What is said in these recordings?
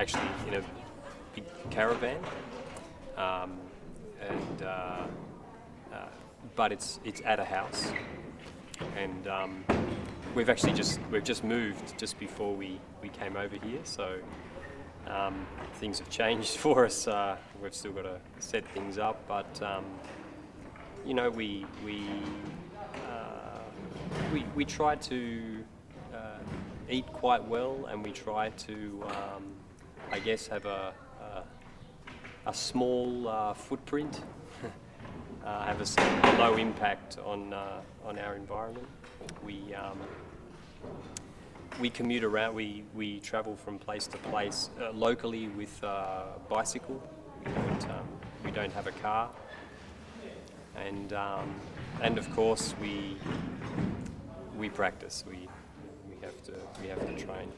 actually in a big caravan, but it's at a house, and we've just moved just before we came over here, so things have changed for us. We've still got to set things up, but you know, we try to eat quite well, and we try to I guess have a small footprint, have a low impact on our environment. We commute around. We travel from place to place locally with bicycle. We don't have a car, and of course we practice. We have to train.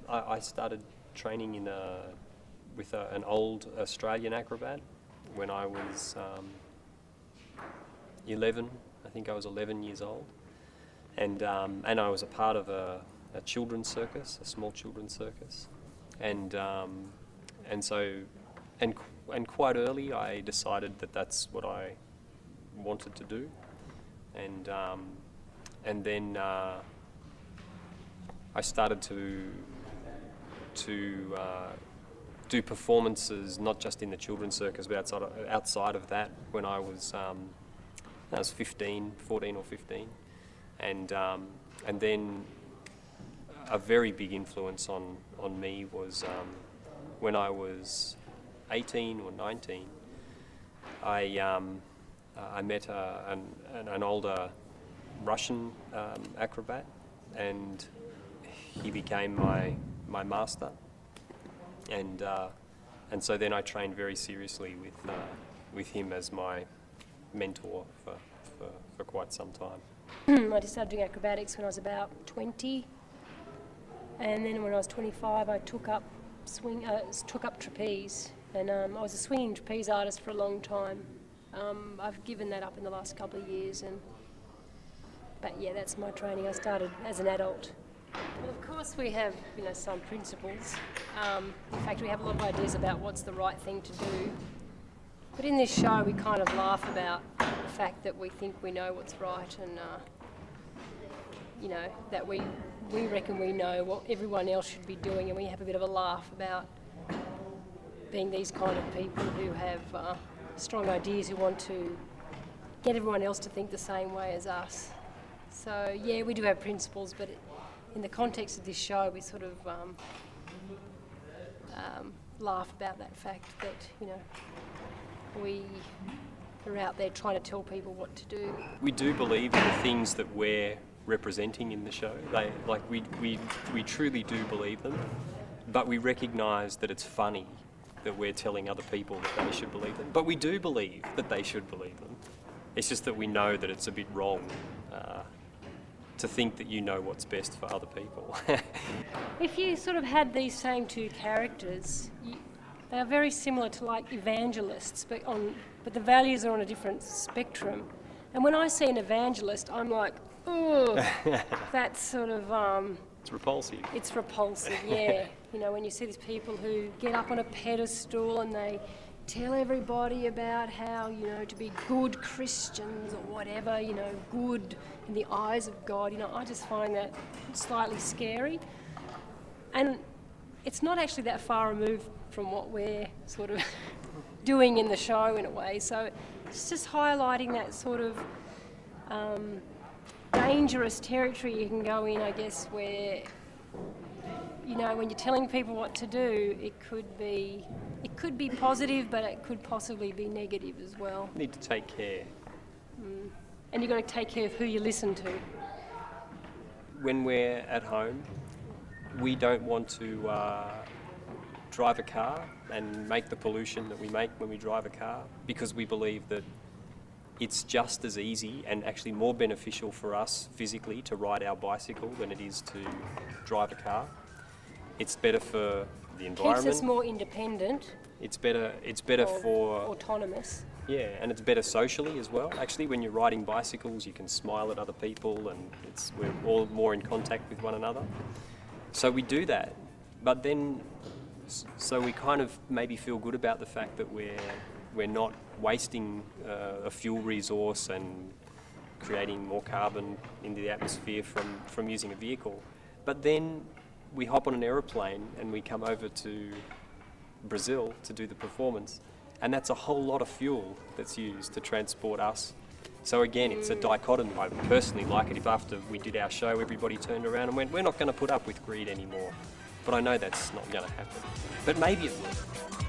I started training with an old Australian acrobat when I was 11. I think I was 11 years old, and I was a part of a children's circus, a small children's circus, and quite early I decided that that's what I wanted to do, and then I started to do performances, not just in the children's circus, but outside of that when I was 14 or 15, and then a very big influence on me was when I was 18 or 19. I met an older Russian acrobat, and he became my master, and so then I trained very seriously with him as my mentor for quite some time. I just started doing acrobatics when I was about 20, and then when I was 25 I took up trapeze, and I was a swinging trapeze artist for a long time. I've given that up in the last couple of years, but yeah, that's my training. I started as an adult. Well, of course we have, some principles. In fact, we have a lot of ideas about what's the right thing to do. But in this show, we kind of laugh about the fact that we think we know what's right, and that we reckon we know what everyone else should be doing, and we have a bit of a laugh about being these kind of people who have strong ideas, who want to get everyone else to think the same way as us. So yeah, we do have principles, but in the context of this show, we sort of laugh about that fact that we are out there trying to tell people what to do. We do believe in the things that we're representing in the show. We truly do believe them, but we recognise that it's funny that we're telling other people that they should believe them. But we do believe that they should believe them. It's just that we know that it's a bit wrong to think that you know what's best for other people. If you sort of had these same two characters, they are very similar to like evangelists, but the values are on a different spectrum. And when I see an evangelist, I'm like, oh, that's sort of... It's repulsive. It's repulsive, yeah. When you see these people who get up on a pedestal and they tell everybody about how, to be good Christians or whatever, good in the eyes of God, I just find that slightly scary. And it's not actually that far removed from what we're sort of doing in the show in a way. So it's just highlighting that sort of dangerous territory you can go in, I guess, where, when you're telling people what to do, it could be positive, but it could possibly be negative as well. You need to take care. And you've got to take care of who you listen to. When we're at home, we don't want to drive a car and make the pollution that we make when we drive a car, because we believe that it's just as easy and actually more beneficial for us physically to ride our bicycle than it is to drive a car. It's better for the environment. Keeps us more independent. It's better for... autonomous. Yeah, and it's better socially as well. Actually, when you're riding bicycles, you can smile at other people, and we're all more in contact with one another. So we do that. But then So we kind of maybe feel good about the fact that we're not wasting a fuel resource and creating more carbon into the atmosphere from using a vehicle. But then we hop on an aeroplane and we come over to Brazil to do the performance, and that's a whole lot of fuel that's used to transport us. So again, it's a dichotomy. I personally like it if after we did our show everybody turned around and went, we're not going to put up with greed anymore. But I know that's not going to happen. But maybe it will.